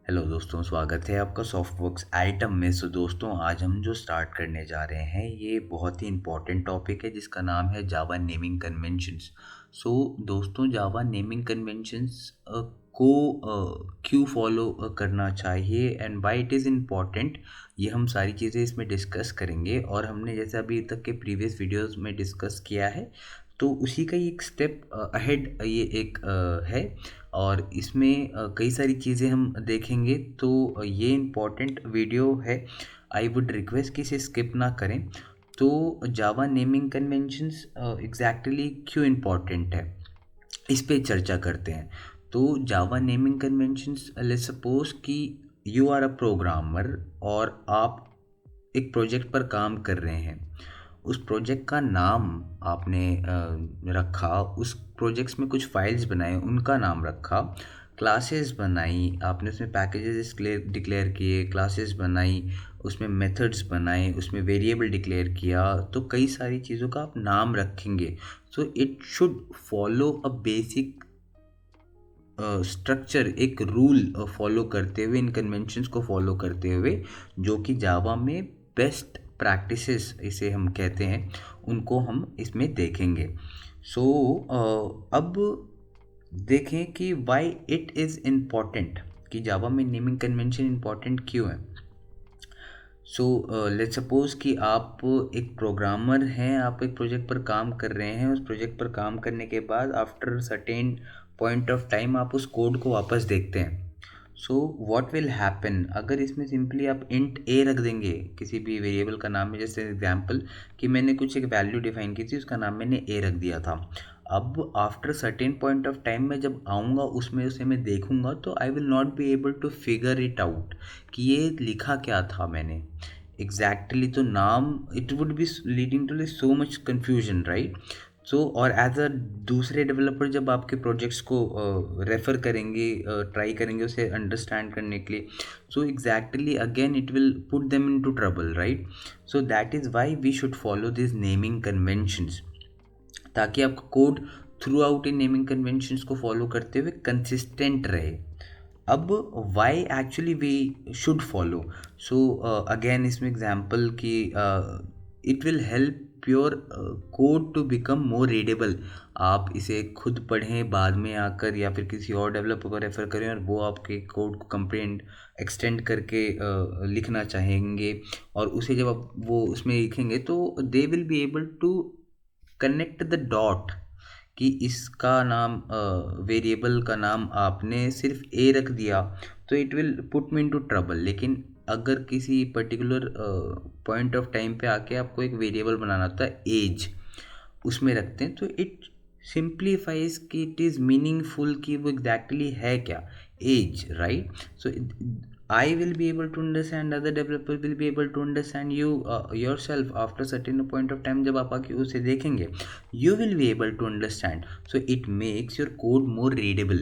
Hello दोस्तों, स्वागत है आपका सॉफ्टवर्क्स आइटम में। दोस्तों, आज हम जो स्टार्ट करने जा रहे हैं ये बहुत ही इम्पोर्टेंट टॉपिक है जिसका नाम है जावा नेमिंग कन्वेंशंस। दोस्तों, जावा नेमिंग कन्वेंशंस को क्यों फॉलो करना चाहिए and why it is important, ये हम सारी चीज़ें इसमें डिस्कस करेंगे। और हमने जैसे अभी तक के प्रीवियस वीडियोस में डिस्कस किया है, तो उसी का ही एक स्टेप अहेड ये एक है। और इसमें कई सारी चीज़ें हम देखेंगे, तो ये इम्पॉर्टेंट वीडियो है। आई वुड रिक्वेस्ट कि इसे स्किप ना करें। तो जावा नेमिंग कन्वेंशंस एग्जैक्टली क्यों इम्पॉर्टेंट है, इस पे चर्चा करते हैं। तो जावा नेमिंग कन्वेंशंस, लेट्स सपोज कि यू आर अ प्रोग्रामर और आप एक प्रोजेक्ट पर काम कर रहे हैं। उस प्रोजेक्ट का नाम आपने रखा, उस प्रोजेक्ट्स में कुछ फाइल्स बनाए, उनका नाम रखा, क्लासेस बनाई आपने, उसमें पैकेजेस डिक्लेयर किए, क्लासेस बनाई, उसमें मेथड्स बनाए, उसमें वेरिएबल डिक्लेयर किया। तो कई सारी चीज़ों का आप नाम रखेंगे। So it should follow a basic structure, एक रूल फॉलो करते हुए, इन कन्वेंशंस को फॉलो करते हुए, जो कि जावा में बेस्ट प्रैक्टिसेस इसे हम कहते हैं, उनको हम इसमें देखेंगे। सो अब देखें कि व्हाई इट इज़ इम्पॉर्टेंट, कि जावा में नेमिंग कन्वेंशन इम्पॉर्टेंट क्यों है। सो लेट्स सपोज कि आप एक प्रोग्रामर हैं, आप एक प्रोजेक्ट पर काम कर रहे हैं। उस प्रोजेक्ट पर काम करने के बाद after certain point of time आप उस कोड को वापस देखते हैं। सो व्हाट विल हैपन, अगर इसमें सिंपली आप इंट ए रख देंगे, किसी भी वेरिएबल का नाम है, जैसे एग्जांपल कि मैंने कुछ एक वैल्यू डिफाइन की थी, उसका नाम मैंने ए रख दिया था। अब after certain point of time में जब आऊँगा उसमें, उसे मैं देखूंगा, तो I will not be able to figure it out कि ये लिखा क्या था मैंने एग्जैक्टली। तो नाम, it would be leading to so much confusion, right. So और एज अ दूसरे डेवलपर जब आपके प्रोजेक्ट्स को रेफ़र करेंगे, ट्राई करेंगे उसे अंडरस्टैंड करने के लिए, so exactly again it will put them in to trouble, right. So that is why we should follow this naming conventions, ताकि आपका code throughout in naming conventions को फॉलो करते हुए कंसिस्टेंट रहे। अब why actually we should follow, so again इसमें example कि it will help your code to become more readable. आप इसे खुद पढ़ें बाद में आकर, या फिर किसी और डेवलपर को रेफ़र करें और वो आपके कोड को कंप्रेंड एक्सटेंड करके लिखना चाहेंगे, और उसे जब आप वो उसमें लिखेंगे, तो they will be able to connect the dot कि इसका नाम, वेरिएबल का नाम आपने सिर्फ ए रख दिया, तो it will put me into trouble. लेकिन अगर किसी पर्टिकुलर पॉइंट ऑफ टाइम पे आके आपको एक वेरिएबल बनाना होता है एज, उसमें रखते हैं, तो इट सिंप्लीफाइज कि इट इज़ मीनिंगफुल कि वो एग्जैक्टली है क्या, एज, राइट। सो I will be able to understand, other developer will be able to understand you yourself after certain point of time। जब आप आके उसे देखेंगे, you will be able to understand, so it makes your code more readable।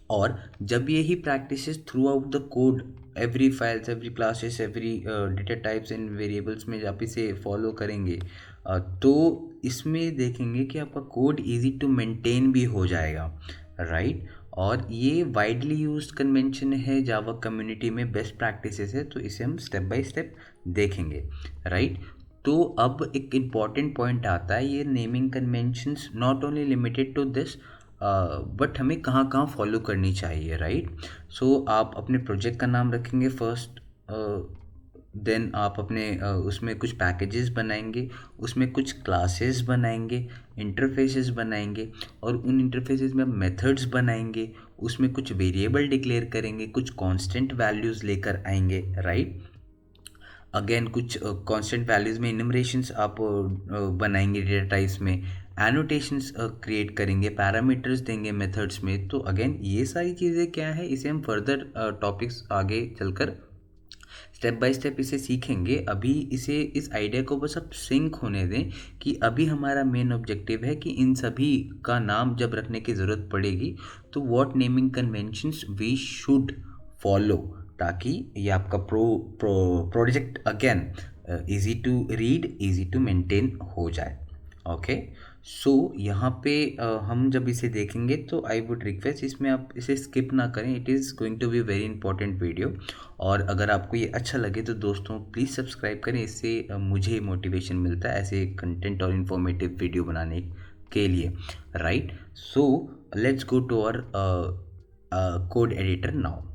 और जब यही practices through out the code, every files, every classes, every data types and variables में आप इसे फॉलो करेंगे, तो इसमें देखेंगे कि आपका कोड इजी टू मेंटेन भी हो जाएगा, राइट। और ये वाइडली यूज्ड कन्वेंशन है जावा कम्युनिटी में, बेस्ट प्रैक्टिसेस है, तो इसे हम स्टेप बाय स्टेप देखेंगे, राइट। तो अब एक इम्पॉर्टेंट पॉइंट आता है, ये naming conventions not only limited to this, but हमें कहाँ कहाँ फॉलो करनी चाहिए, राइट। सो आप अपने प्रोजेक्ट का नाम रखेंगे फर्स्ट, देन आप अपने उसमें कुछ पैकेजेस बनाएंगे, उसमें कुछ क्लासेस बनाएंगे, इंटरफेसेस बनाएंगे, और उन इंटरफेसेस में आप मेथड्स बनाएंगे, उसमें कुछ वेरिएबल डिक्लेयर करेंगे, कुछ कांस्टेंट वैल्यूज़ लेकर आएंगे, राइट। अगेन कुछ कांस्टेंट वैल्यूज़ में इनमरेशंस आप बनाएंगे, डेटा टाइप्स में एनोटेशंस क्रिएट करेंगे, पैरामीटर्स देंगे मेथड्स में। तो अगेन ये सारी चीज़ें क्या है, इसे हम फर्दर टॉपिक्स आगे चलकर स्टेप बाय स्टेप इसे सीखेंगे। अभी इसे, इस आइडिया को बस आप सिंक होने दें कि अभी हमारा मेन ऑब्जेक्टिव है कि इन सभी का नाम जब रखने की ज़रूरत पड़ेगी, तो what naming conventions we should follow, ताकि ये आपका project again easy to read, easy to maintain हो जाए। ओके, सो यहाँ पे हम जब इसे देखेंगे तो आई वुड रिक्वेस्ट इसमें आप इसे स्किप ना करें, it is going to be very important video. और अगर आपको ये अच्छा लगे तो दोस्तों प्लीज़ सब्सक्राइब करें, इससे मुझे मोटिवेशन मिलता है ऐसे कंटेंट और इन्फॉर्मेटिव वीडियो बनाने के लिए, right. So let's go to our code editor now.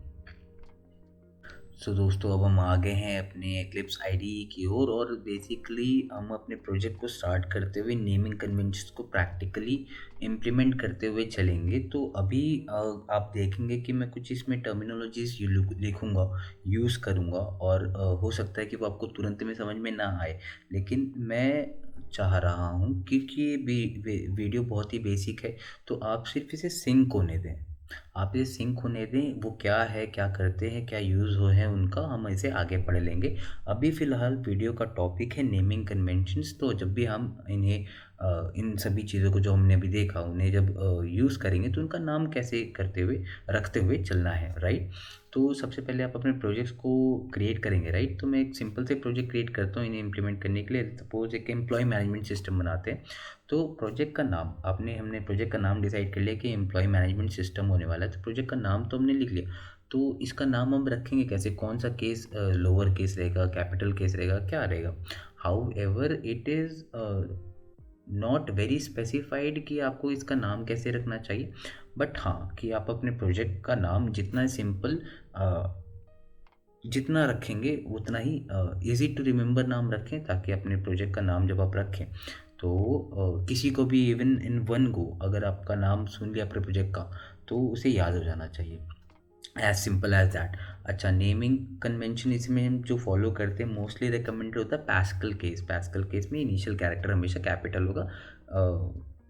So दोस्तों अब हम आ गए हैं अपने एक्लिप्स आईडीई की ओर और बेसिकली हम अपने प्रोजेक्ट को स्टार्ट करते हुए नेमिंग कन्वेंशंस को प्रैक्टिकली इम्प्लीमेंट करते हुए चलेंगे। तो अभी आप देखेंगे कि मैं कुछ इसमें टर्मिनोलॉजीज लिखूंगा, यूज़ करूंगा, और हो सकता है कि वो आपको तुरंत में समझ में ना आए, लेकिन मैं चाह रहा हूँ क्योंकि ये वीडियो बहुत ही बेसिक है, तो आप सिर्फ इसे सिंक होने दें, आप इसे सिंक होने दें। वो क्या है, क्या करते हैं, क्या यूज़ हो है उनका, हम इसे आगे पढ़ लेंगे। अभी फ़िलहाल वीडियो का टॉपिक है नेमिंग कन्वेंशंस। तो जब भी हम इन्हें इन सभी चीज़ों को जो हमने अभी देखा उन्हें जब यूज़ करेंगे तो उनका नाम कैसे करते हुए रखते हुए चलना है, राइट। तो सबसे पहले आप अपने प्रोजेक्ट्स को क्रिएट करेंगे, राइट। तो मैं एक सिंपल से प्रोजेक्ट क्रिएट करता हूँ इन्हें इम्प्लीमेंट करने के लिए। सपोज एक एम्प्लॉय मैनेजमेंट सिस्टम बनाते हैं। तो प्रोजेक्ट का नाम हमने प्रोजेक्ट का नाम डिसाइड कर लिया कि एम्प्लॉय मैनेजमेंट सिस्टम होने वाला है। तो प्रोजेक्ट का नाम तो हमने लिख लिया, तो इसका नाम हम रखेंगे कैसे, कौन सा केस, लोअर केस रहेगा, कैपिटल केस रहेगा, क्या रहेगा। How ever it is not very specified कि आपको इसका नाम कैसे रखना चाहिए, बट हाँ कि आप अपने प्रोजेक्ट का नाम जितना सिंपल जितना रखेंगे उतना ही इजी टू रिमेंबर नाम रखें, ताकि अपने प्रोजेक्ट का नाम जब आप रखें तो किसी को भी इवन इन वन गो अगर आपका नाम सुन लिया अपने प्रोजेक्ट का तो उसे याद हो जाना चाहिए, एज सिंपल एज दैट। अच्छा, नेमिंग कन्वेंशन इसमें हम जो फॉलो करते हैं मोस्टली रिकमेंडेड होता है पैस्कल केस। पैस्कल केस में इनिशियल कैरेक्टर हमेशा कैपिटल होगा,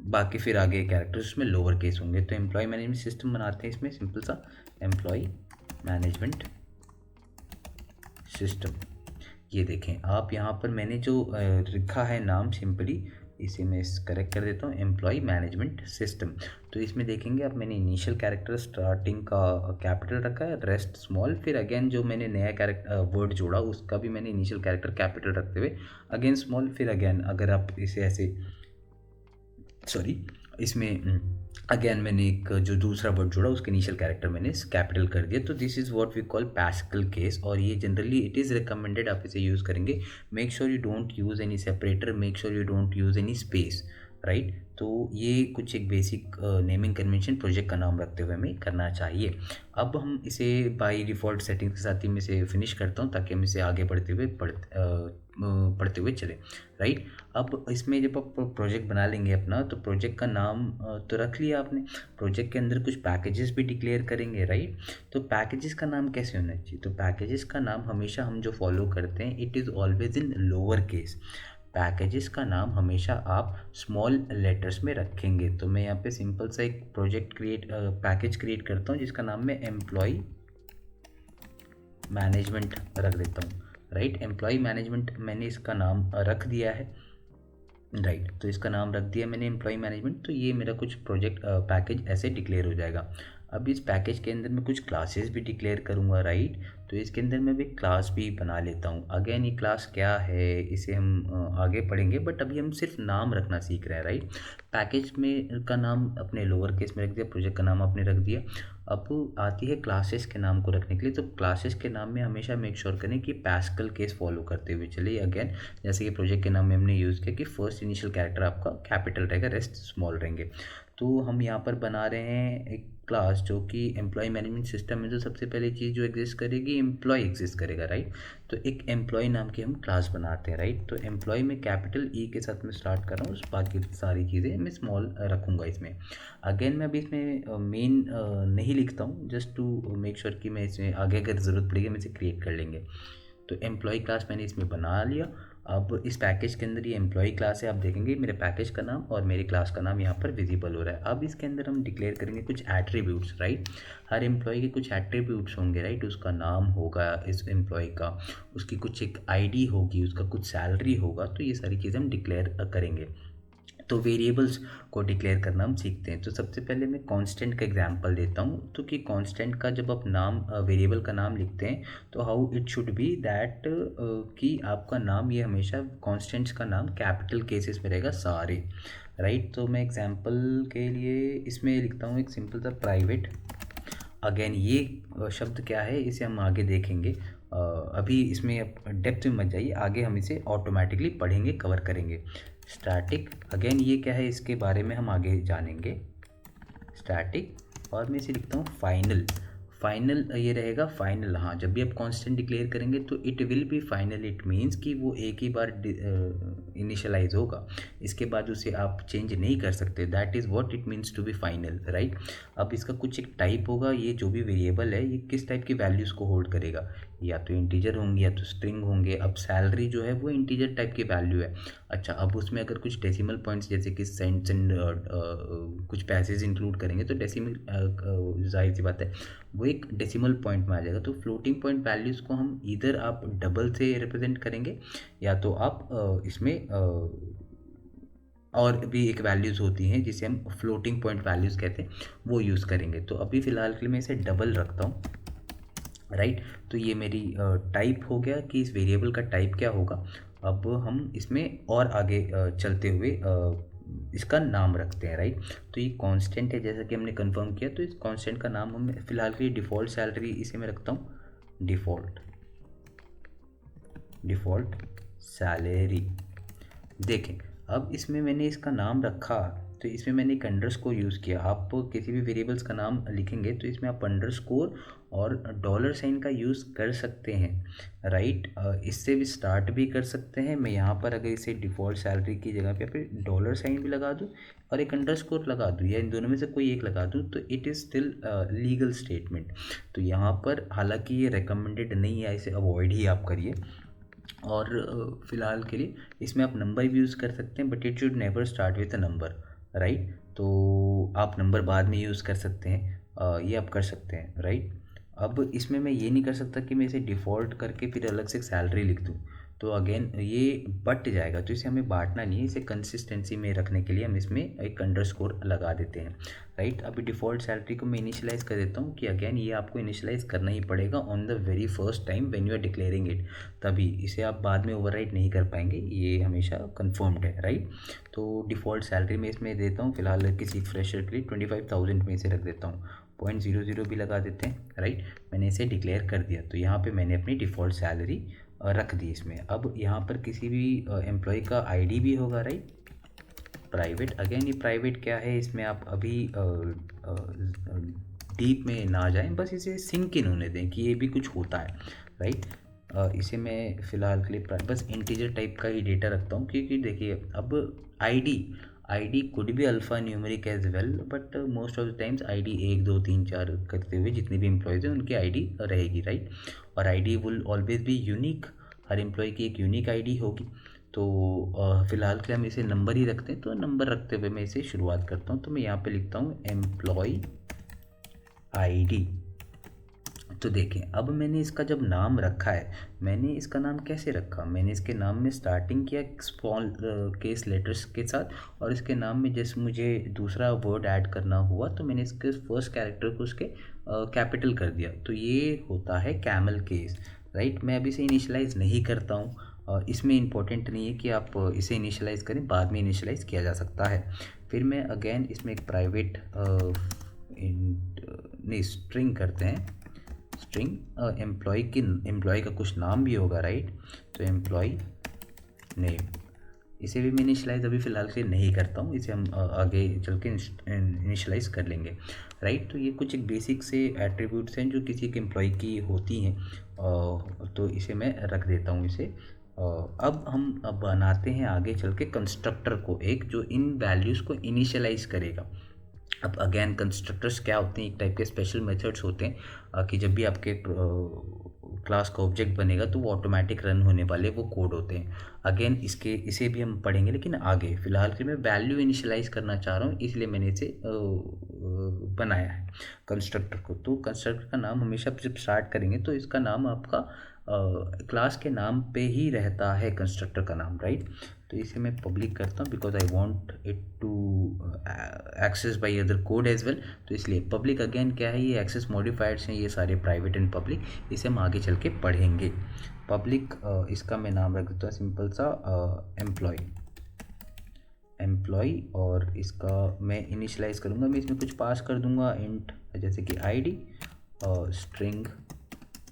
बाकी फिर आगे कैरेक्टर्स उसमें लोअर केस होंगे। तो एम्प्लॉय मैनेजमेंट सिस्टम बनाते हैं इसमें सिंपल सा एम्प्लॉय मैनेजमेंट सिस्टम। ये देखें आप यहाँ पर मैंने जो लिखा है नाम सिंपली, इसे मैं करेक्ट कर देता हूँ, एम्प्लॉय मैनेजमेंट सिस्टम। तो इसमें देखेंगे आप मैंने इनिशियल कैरेक्टर स्टार्टिंग का कैपिटल रखा है, रेस्ट स्मॉल, फिर अगेन जो मैंने नया कैरेक्टर वर्ड जोड़ा उसका भी मैंने इनिशियल कैरेक्टर कैपिटल रखते हुए अगेन स्मॉल, फिर अगेन अगर आप इसे ऐसे इसमें अगेन मैंने एक जो दूसरा वर्ड जोड़ा उसके इनिशियल कैरेक्टर मैंने कैपिटल कर दिया। तो this is what we call Pascal case, और ये जनरली इट इज़ रिकमेंडेड आप इसे यूज़ करेंगे। Make sure you don't use any separator, make sure you don't use any space, right. तो ये कुछ एक बेसिक नेमिंग कन्वेंशन प्रोजेक्ट का नाम रखते हुए हमें करना चाहिए। अब हम इसे बाय डिफ़ॉल्ट सेटिंग्स के साथ ही मैं इसे फिनिश करता हूँ ताकि हम इसे आगे पढ़ते हुए चलें, राइट। अब इसमें जब आप प्रोजेक्ट बना लेंगे अपना तो प्रोजेक्ट का नाम तो रख लिया आपने, प्रोजेक्ट के अंदर कुछ पैकेजेस भी डिक्लेयर करेंगे, राइट। तो पैकेजेस का नाम कैसे होना चाहिए, तो पैकेजेस का नाम हमेशा हम जो फॉलो करते हैं it is always in lower case. Packages का नाम हमेशा आप स्मॉल लेटर्स में रखेंगे। तो मैं यहाँ पे सिंपल सा एक पैकेज क्रिएट करता हूँ जिसका नाम मैं एम्प्लॉय मैनेजमेंट रख देता हूँ, राइट। एम्प्लॉय मैनेजमेंट मैंने इसका नाम रख दिया है, राइट। तो इसका नाम रख दिया मैंने एम्प्लॉय मैनेजमेंट। तो ये मेरा कुछ प्रोजेक्ट पैकेज ऐसे डिक्लेयर हो जाएगा। अब इस पैकेज के अंदर मैं कुछ क्लासेस भी डिक्लेयर करूँगा, राइट। तो इसके अंदर मैं भी क्लास भी बना लेता हूँ। अगेन ये क्लास क्या है इसे हम आगे पढ़ेंगे, बट अभी हम सिर्फ नाम रखना सीख रहे हैं, राइट। पैकेज में का नाम अपने लोअर केस में रख दिया, प्रोजेक्ट का नाम आपने रख दिया। अब आती है क्लासेस के नाम को रखने के लिए। तो क्लासेस के नाम में हमेशा मेक श्योर करें कि पैस्कल केस फॉलो करते हुए चलिए। अगेन जैसे कि प्रोजेक्ट के नाम में हमने यूज़ किया कि फर्स्ट इनिशियल कैरेक्टर आपका कैपिटल रहेगा, रेस्ट स्मॉल रहेंगे। तो हम यहाँ पर बना रहे हैं एक क्लास जो कि एम्प्लॉय मैनेजमेंट सिस्टम में जो सबसे पहली चीज़ जो एग्जिस्ट करेगी एम्प्लॉय एग्जिस्ट करेगा, राइट। तो एक एम्प्लॉय नाम की हम क्लास बनाते हैं, राइट। तो एम्प्लॉय में कैपिटल ई के साथ मैं स्टार्ट कर रहा हूँ, बाकी सारी चीज़ें मैं स्मॉल रखूँगा इसमें। अगेन मैं अभी इसमें मेन नहीं लिखता हूँ, जस्ट टू मेक श्योर कि मैं इसमें आगे अगर ज़रूरत पड़ेगी हम इसे क्रिएट कर लेंगे। तो एम्प्लॉय क्लास मैंने इसमें बना लिया। अब इस पैकेज के अंदर ये एम्प्लॉय क्लास है, आप देखेंगे मेरे पैकेज का नाम और मेरी क्लास का नाम यहाँ पर विजिबल हो रहा है। अब इसके अंदर हम डिक्लेयर करेंगे कुछ एट्रीब्यूट्स, राइट। हर एम्प्लॉय के कुछ एट्रीब्यूट्स होंगे, राइट। उसका नाम होगा इस एम्प्लॉय का, उसकी कुछ एक आईडी होगी, उसका कुछ सैलरी होगा। तो ये सारी चीज़ें हम डिक्लेयर करेंगे। तो वेरिएबल्स को डिक्लेयर करना हम सीखते हैं। तो सबसे पहले मैं कांस्टेंट का एग्जांपल देता हूँ। तो कि कांस्टेंट का जब आप नाम वेरिएबल का नाम लिखते हैं तो how it should be that कि आपका नाम ये हमेशा कांस्टेंट्स का नाम कैपिटल केसेस में रहेगा सारे, राइट। तो मैं एग्जांपल के लिए इसमें लिखता हूँ एक सिंपल सा प्राइवेट। अगेन ये शब्द क्या है इसे हम आगे देखेंगे, अभी इसमें डेप्थ में मत जाइए, आगे हम इसे ऑटोमेटिकली पढ़ेंगे, कवर करेंगे। स्टैटिक, अगेन ये क्या है इसके बारे में हम आगे जानेंगे। स्टैटिक, और मैं इसे लिखता हूँ फाइनल। फाइनल ये रहेगा फाइनल, हाँ जब भी आप कांस्टेंट डिक्लेयर करेंगे तो it will be final, it means कि वो एक ही बार इनिशियलाइज होगा, इसके बाद उसे आप चेंज नहीं कर सकते, that is what it means to be final, right. अब इसका कुछ एक टाइप होगा, ये जो भी वेरिएबल है ये किस टाइप की वैल्यूज़ को होल्ड करेगा, या तो इंटीजर होंगे या तो स्ट्रिंग होंगे। अब सैलरी जो है वो इंटीजर टाइप की वैल्यू है। अच्छा, अब उसमें अगर कुछ डेसिमल पॉइंट्स जैसे कि सेंट्स एंड कुछ पैसेज इंक्लूड करेंगे तो डेसिमल, जाहिर सी बात है वो एक डेसिमल पॉइंट में आ जाएगा। तो फ्लोटिंग पॉइंट वैल्यूज़ को हम इधर आप डबल से रिप्रेजेंट करेंगे, या तो आप इसमें और भी एक वैल्यूज़ होती हैं जिसे हम फ्लोटिंग पॉइंट वैल्यूज़ कहते हैं, वो यूज़ करेंगे। तो अभी फ़िलहाल के लिए मैं इसे डबल रखता हूँ, राइट। तो ये मेरी टाइप हो गया कि इस वेरिएबल का टाइप क्या होगा। अब हम इसमें और आगे चलते हुए इसका नाम रखते हैं, राइट। तो ये कांस्टेंट है जैसा कि हमने कंफर्म किया, तो इस कांस्टेंट का नाम हम फिलहाल के लिए डिफ़ॉल्ट सैलरी इसे मैं रखता हूँ, डिफ़ॉल्ट सैलरी। देखें, अब इसमें मैंने इसका नाम रखा तो इसमें मैंने एक अंडरस्कोर यूज़ किया। आप किसी भी वेरिएबल्स का नाम लिखेंगे तो इसमें आप अंडरस्कोर और डॉलर साइन का यूज़ कर सकते हैं, राइट। इससे भी स्टार्ट भी कर सकते हैं। मैं यहाँ पर अगर इसे डिफ़ॉल्ट सैलरी की जगह पे फिर डॉलर साइन भी लगा दूँ और एक अंडरस्कोर लगा दूँ, या इन दोनों में से कोई एक लगा दूँ, तो it is still legal statement. तो यहाँ पर हालांकि ये रिकमेंडेड नहीं है, इसे अवॉइड ही आप करिए। और फ़िलहाल के लिए इसमें आप नंबर भी यूज़ कर सकते हैं, but it should never start with a number, right. तो आप नंबर बाद में यूज़ कर सकते हैं, ये आप कर सकते हैं, राइट। अब इसमें मैं ये नहीं कर सकता कि मैं इसे डिफ़ॉल्ट करके फिर अलग से सैलरी लिख दूँ, तो अगेन ये बट जाएगा। तो इसे हमें बांटना नहीं है, इसे कंसिस्टेंसी में रखने के लिए हम इसमें एक अंडरस्कोर लगा देते हैं, राइट। अभी डिफ़ॉल्ट सैलरी को मैं इनिशियलाइज़ कर देता हूँ कि अगेन ये आपको इनिशियलाइज़ करना ही पड़ेगा on the very first time when you are declaring it, तभी इसे आप बाद में ओवरराइड नहीं कर पाएंगे, ये हमेशा कंफर्म्ड है, राइट। तो डिफ़ॉल्ट सैलरी में इसमें देता हूँ फिलहाल किसी फ्रेशर के लिए 25,000 में इसे रख देता हूँ, 0.00 भी लगा देते हैं, राइट। मैंने इसे डिक्लेयर कर दिया, तो यहाँ पे मैंने अपनी डिफ़ॉल्ट सैलरी रख दी इसमें। अब यहाँ पर किसी भी एम्प्लॉय का आईडी भी होगा, राइट, प्राइवेट। अगेन ये प्राइवेट क्या है, इसमें आप अभी डीप में ना जाएं, बस इसे सिंक इन होने दें कि ये भी कुछ होता है, राइट। इसे मैं फ़िलहाल के लिए बस इंटीजर टाइप का ही डेटा रखता हूँ, क्योंकि देखिए अब ID could be alpha numeric as well, but most of the times ID 1 2 3 4 करते हुए जितने भी एम्प्लॉयज़ हैं उनकी आईडी रहेगी, राइट। और ID will always be unique, हर एम्प्लॉय की एक यूनिक आईडी होगी। तो फ़िलहाल के लिए हम इसे नंबर ही रखते हैं, तो नंबर रखते हुए मैं इसे शुरुआत करता हूँ। तो मैं यहाँ पे लिखता हूँ एम्प्लॉय आईडी। तो देखें, अब मैंने इसका जब नाम रखा है, मैंने इसका नाम कैसे रखा, मैंने इसके नाम में स्टार्टिंग किया स्मॉल केस लेटर्स के साथ, और इसके नाम में जैसे मुझे दूसरा वर्ड ऐड करना हुआ तो मैंने इसके फर्स्ट कैरेक्टर को उसके कैपिटल कर दिया, तो ये होता है कैमल केस, राइट। मैं अभी इसे इनिशियलाइज़ नहीं करता हूँ, इसमें इम्पोर्टेंट नहीं है कि आप इसे इनिशियलाइज़ करें, बाद में इनिशियलाइज़ किया जा सकता है। फिर मैं अगेन इसमें एक प्राइवेट नहीं स्ट्रिंग करते हैं, स्ट्रिंग एम्प्लॉय का कुछ नाम भी होगा, राइट। तो एम्प्लॉय नेम, इसे भी मैं इनिशियलाइज़ अभी फ़िलहाल के नहीं करता हूँ, इसे हम आगे चल के इनिशियलाइज़ कर लेंगे, राइट। तो ये कुछ एक बेसिक से एट्रीब्यूट्स हैं जो किसी एक एम्प्लॉय की होती हैं, तो इसे मैं रख देता हूँ इसे। अब हम बनाते हैं आगे चल के कंस्ट्रक्टर को, एक जो इन वैल्यूज़ को इनिशियलाइज़ करेगा। अब अगेन कंस्ट्रक्टर्स क्या होते हैं, एक टाइप के स्पेशल मेथड्स होते हैं कि जब भी आपके क्लास का ऑब्जेक्ट बनेगा तो वो ऑटोमेटिक रन होने वाले वो कोड होते हैं। अगेन इसे भी हम पढ़ेंगे, लेकिन आगे फ़िलहाल के मैं वैल्यू इनिशियलाइज़ करना चाह रहा हूँ, इसलिए मैंने इसे बनाया है कंस्ट्रक्टर को। तो कंस्ट्रक्टर का नाम हमेशा जब स्टार्ट करेंगे तो इसका नाम आपका क्लास के नाम पे ही रहता है, कंस्ट्रक्टर का नाम, राइट। तो इसे मैं पब्लिक करता हूँ because I want it to access by other code as well, तो इसलिए पब्लिक अगेन क्या है, ये एक्सेस मॉडिफायर्स हैं, ये सारे प्राइवेट एंड पब्लिक, इसे हम आगे चल के पढ़ेंगे। पब्लिक इसका मैं नाम रख देता हूँ सिंपल सा एम्प्लॉय और इसका मैं इनिशलाइज करूँगा, मैं इसमें कुछ पास कर दूँगा इंट जैसे कि आईडी और स्ट्रिंग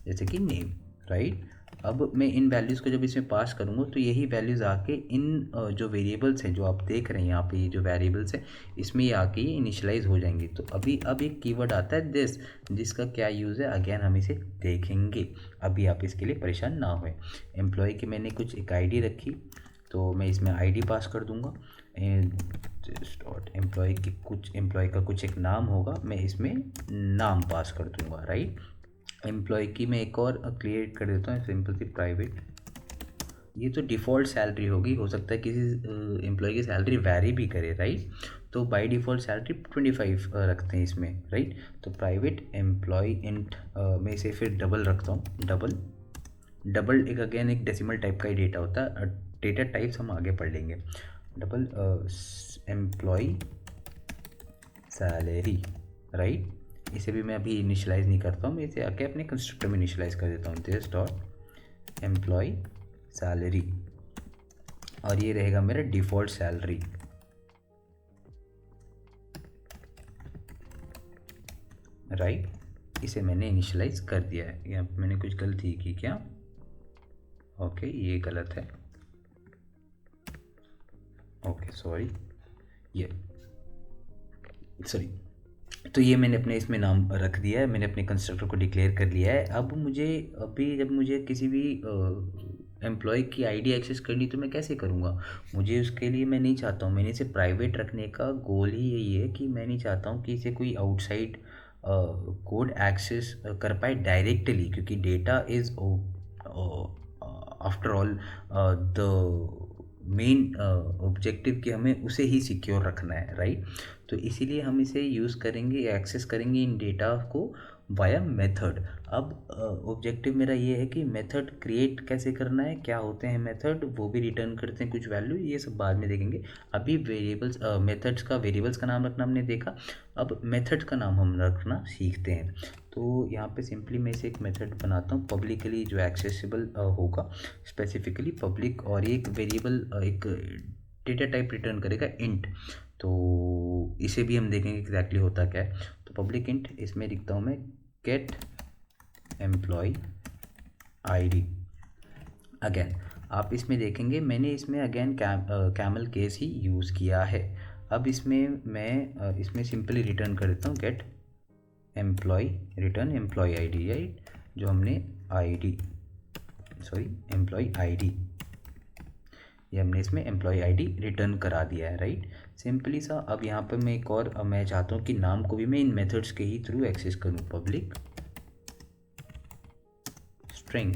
जैसे कि नेम, राइट। अब मैं इन वैल्यूज़ को जब इसमें पास करूँगा तो यही वैल्यूज़ आके इन जो वेरिएबल्स हैं जो आप देख रहे हैं यहाँ पे, ये जो वेरिएबल्स हैं इसमें ये आके ये इनिशियलाइज हो जाएंगे। तो अभी अब एक कीवर्ड आता है दिस, जिसका क्या यूज़ है अगेन हम इसे देखेंगे, अभी आप इसके लिए परेशान ना होए। एम्प्लॉय की मैंने कुछ एक आईडी रखी तो मैं इसमें आईडी पास कर दूंगा, एम्प्लॉय की कुछ एम्प्लॉय का कुछ एक नाम होगा, मैं इसमें नाम पास कर दूंगा, राइट। एम्प्लॉय की मैं एक और क्रिएट कर देता हूँ सिंपल सी प्राइवेट, ये तो डिफ़ॉल्ट सैलरी होगी, हो सकता है किसी एम्प्लॉय की सैलरी वैरी भी करे, राइट। तो बाय डिफ़ॉल्ट सैलरी 25 रखते हैं इसमें, राइट। तो प्राइवेट एम्प्लॉय इंट में इसे फिर डबल रखता हूँ, डबल एक अगेन एक डेसिमल टाइप का ही डेटा होता है, डेटा टाइप्स हम आगे पढ़ लेंगे। Double employ salary, right. इसे भी मैं अभी इनिशियलाइज़ नहीं करता हूँ, मैं इसे आके अपने कंस्ट्रक्टर में इनिशियलाइज़ कर देता हूँ, दिस डॉट एम्प्लॉय सैलरी, और ये रहेगा मेरा डिफ़ॉल्ट सैलरी, राइट। इसे मैंने इनिशियलाइज़ कर दिया है। यहाँ पे मैंने कुछ गलती की क्या? ओके, ये गलत है, ओके सॉरी, ये सॉरी। तो ये मैंने अपने इसमें नाम रख दिया है, मैंने अपने कंस्ट्रक्टर को डिक्लेयर कर लिया है। अब मुझे अभी जब मुझे किसी भी एम्प्लॉय की आईडी एक्सेस करनी तो मैं कैसे करूँगा? मुझे उसके लिए मैं नहीं चाहता हूँ, मैंने इसे प्राइवेट रखने का गोल ही यही है कि मैं नहीं चाहता हूँ कि इसे कोई आउटसाइड कोड एक्सेस कर पाए डायरेक्टली, क्योंकि data is after all the main objective कि हमें उसे ही सिक्योर रखना है, राइट। तो इसीलिए हम इसे यूज़ करेंगे, एक्सेस करेंगे इन डेटा को वाया मेथड। अब ऑब्जेक्टिव मेरा ये है कि मेथड क्रिएट कैसे करना है, क्या होते हैं मेथड, वो भी रिटर्न करते हैं कुछ वैल्यू, ये सब बाद में देखेंगे। अभी वेरिएबल्स मेथड्स का वेरिएबल्स का नाम रखना हमने देखा, अब मेथड का नाम हम रखना सीखते हैं। तो यहाँ पे सिंपली मैं इसे एक मेथड बनाता हूँ पब्लिकली जो एक्सेसिबल होगा, स्पेसिफिकली पब्लिक, और एक वेरिएबल एक डेटा टाइप रिटर्न करेगा इंट। तो इसे भी हम देखेंगे एग्जैक्टली होता क्या है। तो पब्लिक इंट इसमें लिखता हूँ मैं गेट एम्प्लॉय आईडी। अगेन आप इसमें देखेंगे मैंने इसमें अगेन कैमल केस ही यूज़ किया है। अब इसमें मैं इसमें सिंपली रिटर्न कर देता हूँ get employ return employ ID, right, जो हमने एम्प्लॉय आईडी, ये हमने इसमें एम्प्लॉय आईडी रिटर्न करा दिया है, राइट। सिंपली सा। अब यहाँ पर मैं एक और मैं चाहता हूँ कि नाम को भी मैं इन मेथड्स के ही थ्रू एक्सेस करूँ, पब्लिक स्ट्रिंग।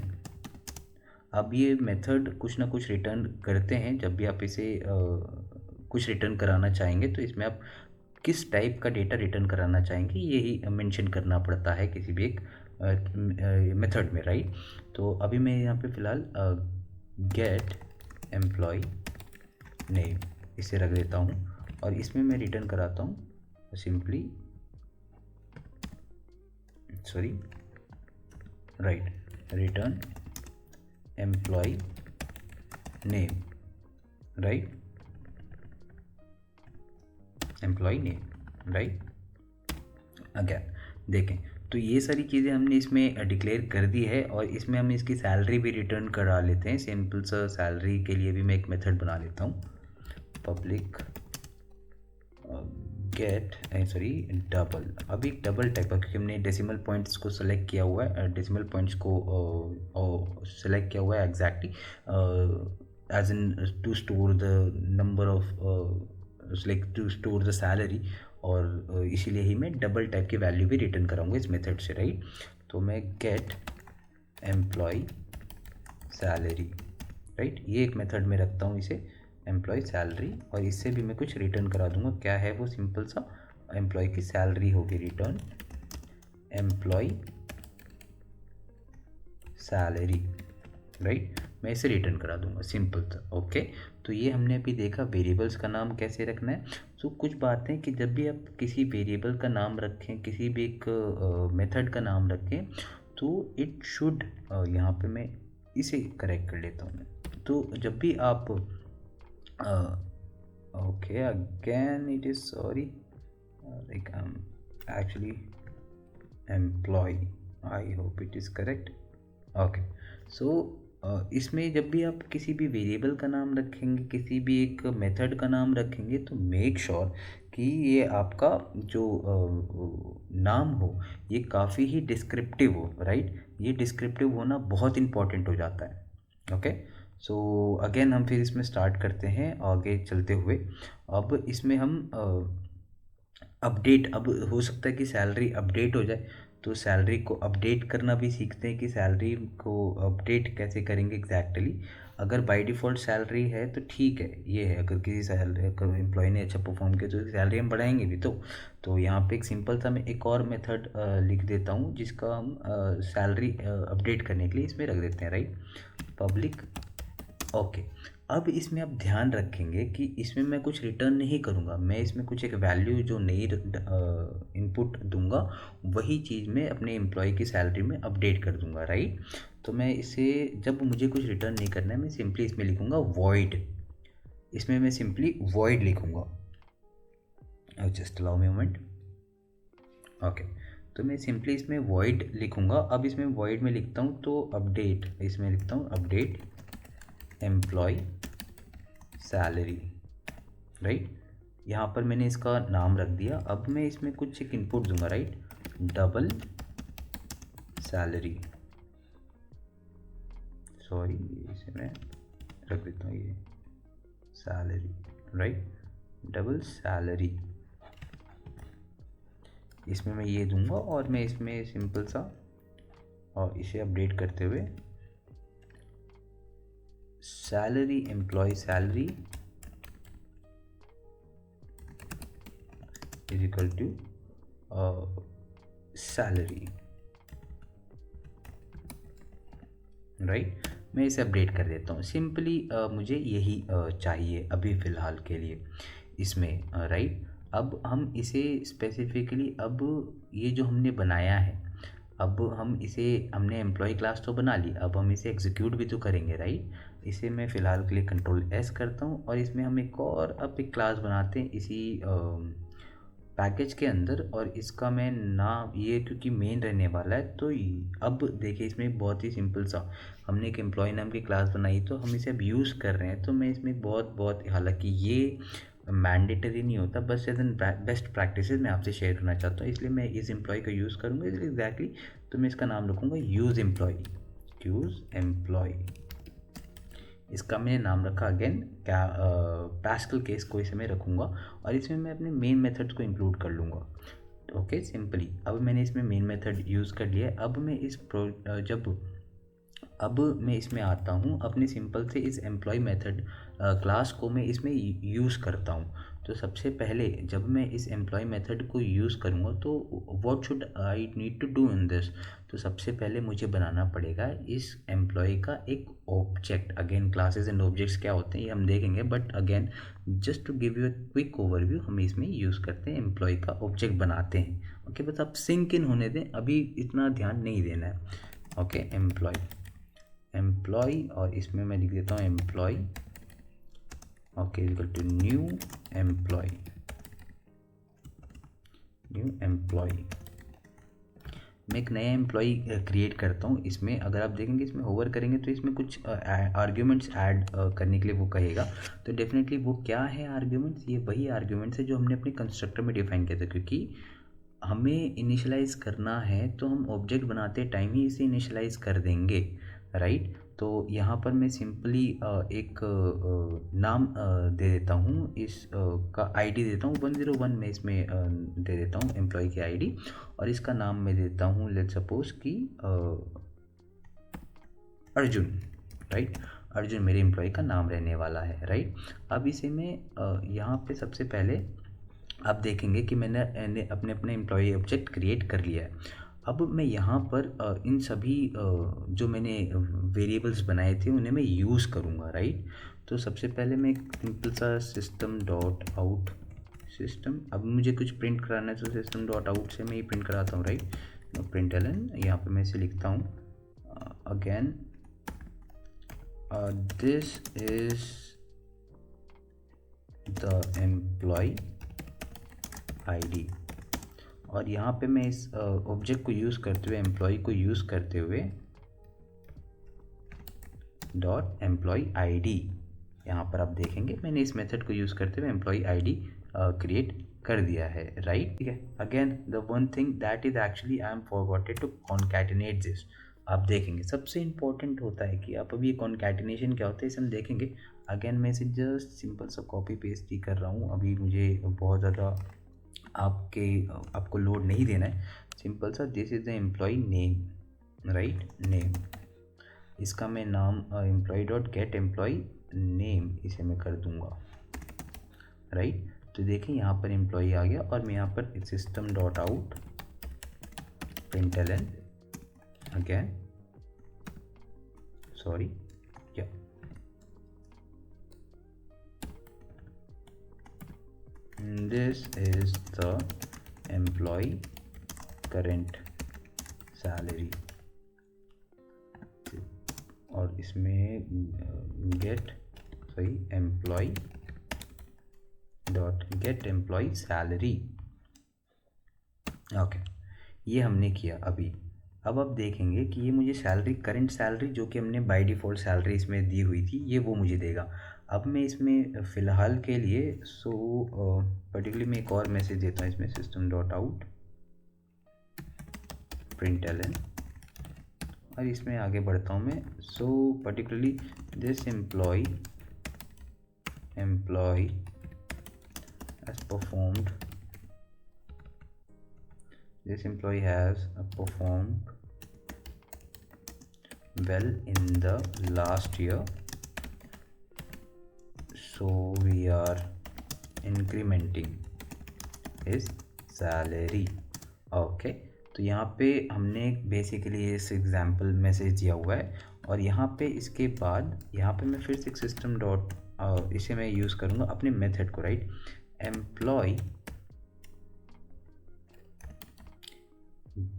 अब ये मेथड कुछ ना कुछ रिटर्न करते हैं, जब भी आप इसे कुछ रिटर्न कराना चाहेंगे तो इसमें आप किस टाइप का डेटा रिटर्न कराना चाहेंगे यही मेंशन करना पड़ता है किसी भी एक मेथड में, राइट। तो अभी मैं यहाँ पे फ़िलहाल गेट एम्प्लॉय नेम इसे रख देता हूँ, और इसमें मैं रिटर्न कराता हूँ simply return employ name, right, employ name, right. Again देखें तो ये सारी चीज़ें हमने इसमें डिक्लेयर कर दी है, और इसमें हम इसकी सैलरी भी रिटर्न करा लेते हैं। सिंपल सा सैलरी के लिए भी मैं एक मेथड बना लेता हूँ, पब्लिक गेट डबल। अभी डबल टाइप का, क्योंकि हमने डेसिमल पॉइंट्स को सेलेक्ट किया हुआ है, डेसिमल पॉइंट्स को सेलेक्ट किया हुआ है exactly as in to store the number of to store the salary, और इसीलिए ही मैं डबल टाइप की वैल्यू भी रिटर्न कराऊंगा इस मेथड से, राइट। तो मैं गेट एम्प्लॉय सैलरी, राइट, ये एक मेथड में रखता हूँ इसे एम्प्लॉय सैलरी, और इससे भी मैं कुछ रिटर्न करा दूंगा। क्या है वो? सिंपल सा एम्प्लॉय की सैलरी होगी, रिटर्न एम्प्लॉय सैलरी, राइट, मैं इसे रिटर्न करा दूंगा, सिंपल सा। ओके, तो ये हमने अभी देखा वेरिएबल्स का नाम कैसे रखना है। सो कुछ बातें कि जब भी आप किसी वेरिएबल का नाम रखें, किसी भी एक मेथड का नाम रखें, तो इट शुड, यहाँ पे मैं इसे करेक्ट कर लेता हूँ। तो जब भी आप Okay, again it is sorry, like I'm actually employee. I hope it is correct. Okay so इसमें जब भी आप किसी भी वेरिएबल का नाम रखेंगे, किसी भी एक मेथड का नाम रखेंगे, तो मेक श्योर कि ये आपका जो नाम हो ये काफ़ी ही डिस्क्रिप्टिव हो, राइट। ये डिस्क्रिप्टिव होना बहुत इंपॉर्टेंट हो जाता है। ओके सो अगेन हम फिर इसमें स्टार्ट करते हैं आगे चलते हुए। अब इसमें हम अपडेट, अब हो सकता है कि सैलरी अपडेट हो जाए, तो सैलरी को अपडेट करना भी सीखते हैं कि सैलरी को अपडेट कैसे करेंगे एग्जैक्टली। अगर बाय डिफ़ॉल्ट सैलरी है तो ठीक है, ये है अगर किसी सैलरी, अगर एम्प्लॉय ने अच्छा परफॉर्म किया तो सैलरी हम बढ़ाएंगे भी। तो यहाँ पे एक सिंपल सा मैं एक और मेथड लिख देता हूँ जिसका हम सैलरी अपडेट करने के लिए इसमें रख देते हैं, राइट, पब्लिक। ओके अब इसमें आप ध्यान रखेंगे कि इसमें मैं कुछ रिटर्न नहीं करूँगा, मैं इसमें कुछ एक वैल्यू जो नई इनपुट दूंगा वही चीज़ मैं अपने एम्प्लॉय की सैलरी में अपडेट कर दूंगा, राइट। तो मैं इसे, जब मुझे कुछ रिटर्न नहीं करना है, मैं सिंपली इसमें लिखूँगा वॉइड। इसमें मैं सिंपली वॉइड लिखूँगा। Just allow me moment. Okay तो मैं सिंपली इसमें वॉइड लिखूँगा। अब इसमें वॉइड में लिखता हूँ तो अपडेट, इसमें लिखता हूँ अपडेट एम्प्लॉय सैलरी, राइट। यहाँ पर मैंने इसका नाम रख दिया। अब मैं इसमें कुछ एक इनपुट दूंगा, राइट, डबल सैलरी, सॉरी इसे मैं रख देता हूँ ये सैलरी, राइट, डबल सैलरी। इसमें मैं ये दूंगा और मैं इसमें सिंपल सा और इसे अपडेट करते हुए salary employ salary is equal to salary, right. मैं इसे अपडेट कर देता हूँ सिंपली। मुझे यही चाहिए अभी फ़िलहाल के लिए इसमें, राइट। अब हम इसे स्पेसिफिकली, अब ये जो हमने बनाया है, अब हम इसे, हमने एम्प्लॉय क्लास तो बना ली, अब हम इसे एग्जीक्यूट भी तो करेंगे, राइट। इसे मैं फ़िलहाल के लिए कंट्रोल एस करता हूँ और इसमें हम एक और अब एक क्लास बनाते हैं इसी पैकेज के अंदर, और इसका मैं नाम ये, क्योंकि मेन रहने वाला है तो अब देखिए इसमें बहुत ही सिंपल सा हमने एक एम्प्लॉय नाम की क्लास बनाई, तो हम इसे अब यूज़ कर रहे हैं। तो मैं इसमें बहुत, हालांकि ये मैंडेटरी नहीं होता, बस एज एन बेस्ट प्रैक्टिसेस मैं आपसे शेयर करना चाहता हूँ, इसलिए मैं इस एम्प्लॉय का यूज़ करूँगा एग्जैक्टली। तो मैं इसका नाम रखूँगा यूज़ एम्प्लॉय। इसका मैंने नाम रखा अगेन क्या, पैस्कल केस को इसे मैं रखूँगा और इसमें मैं अपने मेन मेथड्स को इंक्लूड कर लूँगा। ओके सिंपली अब मैंने इसमें मेन मेथड यूज़ कर लिया है। अब मैं अब मैं इसमें आता हूँ अपने सिंपल से इस एम्प्लॉय मेथड क्लास को मैं इसमें यूज़ करता हूँ। तो सबसे पहले जब मैं इस एम्प्लॉय मेथड को यूज़ करूँगा तो what should I need to do in this. तो सबसे पहले मुझे बनाना पड़ेगा इस एम्प्लॉय का एक object. Again classes and objects क्या होते हैं ये हम देखेंगे, but again just to give you a quick overview, हम इसमें यूज़ करते हैं एम्प्लॉय का ऑब्जेक्ट बनाते हैं। ओके बस आप सिंक इन होने दें, अभी इतना ध्यान नहीं देना है। ओके एम्प्लॉय और इसमें मैं लिख देता हूँ employ, okay equal to new employ. मैं एक नया एम्प्लॉय क्रिएट करता हूँ। इसमें अगर आप देखेंगे, इसमें होवर करेंगे तो इसमें कुछ आर्ग्यूमेंट्स ऐड करने के लिए वो कहेगा। तो डेफिनेटली वो क्या है आर्ग्यूमेंट्स, ये वही आर्ग्यूमेंट्स है जो हमने अपने कंस्ट्रक्टर में डिफाइन किया था। क्योंकि हमें इनिशियलाइज़ करना है तो हम ऑब्जेक्ट बनाते टाइम ही इसे इनिशियलाइज़ कर देंगे, राइट। तो यहाँ पर मैं सिंपली एक नाम दे देता हूँ, इस का आईडी देता हूँ 101 में, इसमें दे देता हूँ एम्प्लॉय की आईडी और इसका नाम मैं देता हूँ लेट्स सपोज कि अर्जुन, राइट। अर्जुन मेरे एम्प्लॉय का नाम रहने वाला है, राइट। अब इसे मैं यहाँ पे सबसे पहले आप देखेंगे कि मैंने अपने एम्प्लॉय ऑब्जेक्ट क्रिएट कर लिया है। अब मैं यहाँ पर इन सभी जो मैंने वेरिएबल्स बनाए थे उन्हें मैं यूज़ करूँगा, राइट। तो सबसे पहले मैं एक सिंपल सा सिस्टम डॉट आउट सिस्टम, अब मुझे कुछ प्रिंट कराना है तो सिस्टम डॉट आउट से मैं ही प्रिंट कराता हूँ, राइट। println यहाँ पे मैं इसे लिखता हूँ again, this is the employ ID, और यहाँ पे मैं इस ऑब्जेक्ट को यूज़ करते हुए, एम्प्लॉय को यूज़ करते हुए डॉट एम्प्लॉय आईडी, यहाँ पर आप देखेंगे मैंने इस मेथड को यूज़ करते हुए एम्प्लॉय आईडी क्रिएट कर दिया है, राइट। ठीक है, again the one thing that is actually I am forgotted to concatenate this. आप देखेंगे सबसे इंपॉर्टेंट होता है कि आप अभी कॉन्कैटिनेशन क्या होता है इसे हम देखेंगे। अगेन मैं इसे जस्ट सिंपल सा कॉपी पेस्ट ही कर रहा हूँ, अभी मुझे बहुत ज़्यादा आपको लोड नहीं देना है। सिंपल सा this is the employ name, right, name, इसका मैं नाम employ dot get employ name इसे मैं कर दूंगा, राइट। तो देखिए यहाँ पर एम्प्लॉय आ गया और मैं यहाँ पर system dot out println again, sorry, या this is the employee current salary, और इसमें employee dot get employee salary. Okay, ये हमने किया अभी। अब आप देखेंगे कि ये मुझे सैलरी, करंट सैलरी जो कि हमने बाय डिफ़ॉल्ट सैलरी इसमें दी हुई थी, ये वो मुझे देगा। अब मैं इसमें फ़िलहाल के लिए पर्टिकुलरली मैं एक और मैसेज देता हूँ इसमें, सिस्टम डॉट आउट प्रिंटलन, और इसमें आगे बढ़ता हूँ मैं। Particularly this employ has performed, this employee has performed well in the last year, so we are incrementing his salary। Okay, तो यहाँ पे हमने बेसिकली इस एग्जाम्पल मैसेज दिया हुआ है, और यहाँ पे इसके बाद यहाँ पे मैं फिर से एक सिस्टम डॉट इसे मैं यूज़ करूँगा अपने मेथड को, राइट, एम्प्लॉय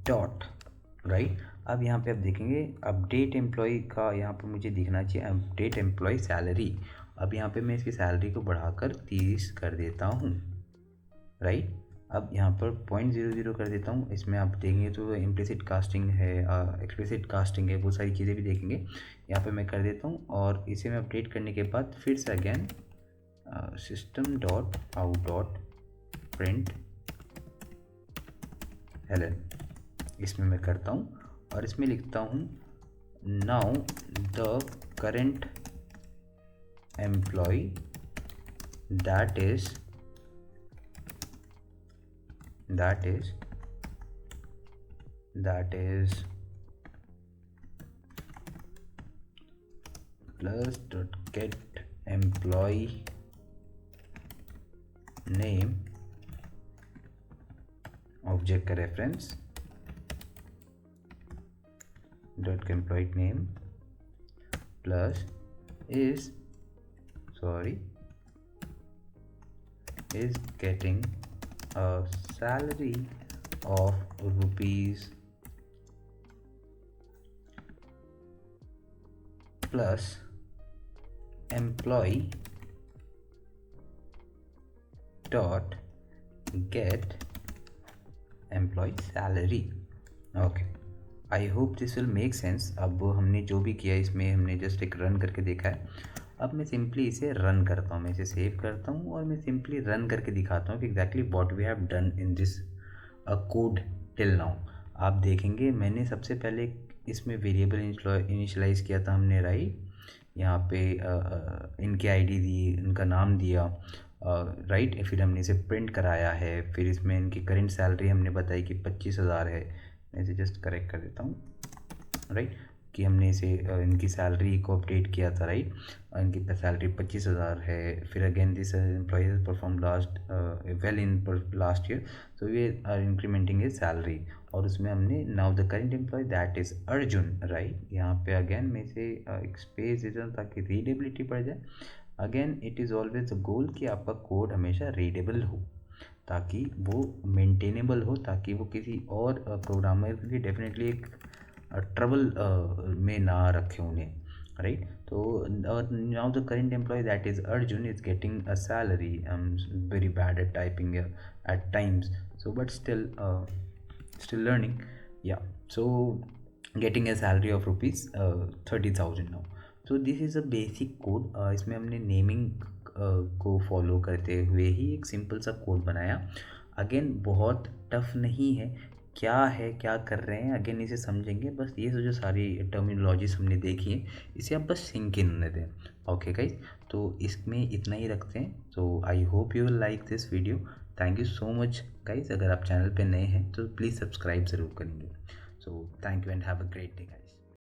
डॉट, राइट। अब यहाँ पे आप देखेंगे अपडेट एम्प्लॉय का यहाँ पे मुझे दिखना चाहिए अपडेट एम्प्लॉय सैलरी। अब यहाँ पे मैं इसकी सैलरी को बढ़ाकर 30 कर देता हूँ, राइट। अब यहाँ पर 0.00 कर देता हूँ। इसमें आप देखेंगे तो इम्प्लिसिट कास्टिंग है, एक्सप्लिसिट कास्टिंग है, वो सारी चीज़ें भी देखेंगे। यहाँ पे मैं कर देता हूँ, और इसे मैं अपडेट करने के बाद फिर से again system dot out dot println इसमें मैं करता हूँ, और इसमें लिखता हूँ now the current employee that is plus dot get employee name, object का reference dot employee name plus is getting a salary of rupees plus employee dot get employee salary। Okay, I hope this will make sense. अब हमने जो भी किया इसमें हमने just एक run करके देखा है। अब मैं सिंपली इसे रन करता हूँ, मैं इसे सेव करता हूँ और मैं सिंपली रन करके दिखाता हूँ कि exactly what we have done in this code till now. आप देखेंगे मैंने सबसे पहले इसमें वेरिएबल इनिशियलाइज किया था हमने, राइट। यहाँ पे इनकी आईडी दी, इनका नाम दिया, राइट। फिर हमने इसे प्रिंट कराया है, फिर इसमें इनकी करंट सैलरी हमने बताई कि 25,000 है। मैं इसे जस्ट करेक्ट कर देता हूँ, राइट, कि हमने इसे इनकी सैलरी को अपडेट किया था, राइट। इनकी सैलरी 25,000 है। फिर again this employee has perform well in last year, so we are incrementing his salary. और उसमें हमने now the current employee that is Arjun, right. यहाँ पे अगेन मैं इसे एक स्पेस देता हूँ ताकि रीडेबिलिटी बढ़ जाए। Again it is always the goal कि आपका कोड हमेशा रीडेबल हो, ताकि वो मेंटेनेबल हो, ताकि वो किसी और प्रोग्रामर के लिए डेफिनेटली एक ट्रबल में ना रखे उन्हें, right? So now the current employee, that is Arjun, is getting a salary. I'm very bad at typing at times, so but still learning. Yeah. So getting a salary of rupees 30,000 now. So this is a basic code. इसमें हमने naming को follow करते हुए ही एक simple सा code बनाया. Again बहुत tough नहीं है. क्या कर रहे हैं, अगेन इसे समझेंगे. बस ये जो सारी टर्मिनोलॉजीज हमने देखी है, इसे आप बस सिंक इन होने दें. ओके गाइज, तो इसमें इतना ही रखते हैं. तो I hope you will like this video. Thank you so much guys. अगर आप चैनल पे नए हैं तो प्लीज़ सब्सक्राइब ज़रूर करेंगे. So thank you and have a great day guys.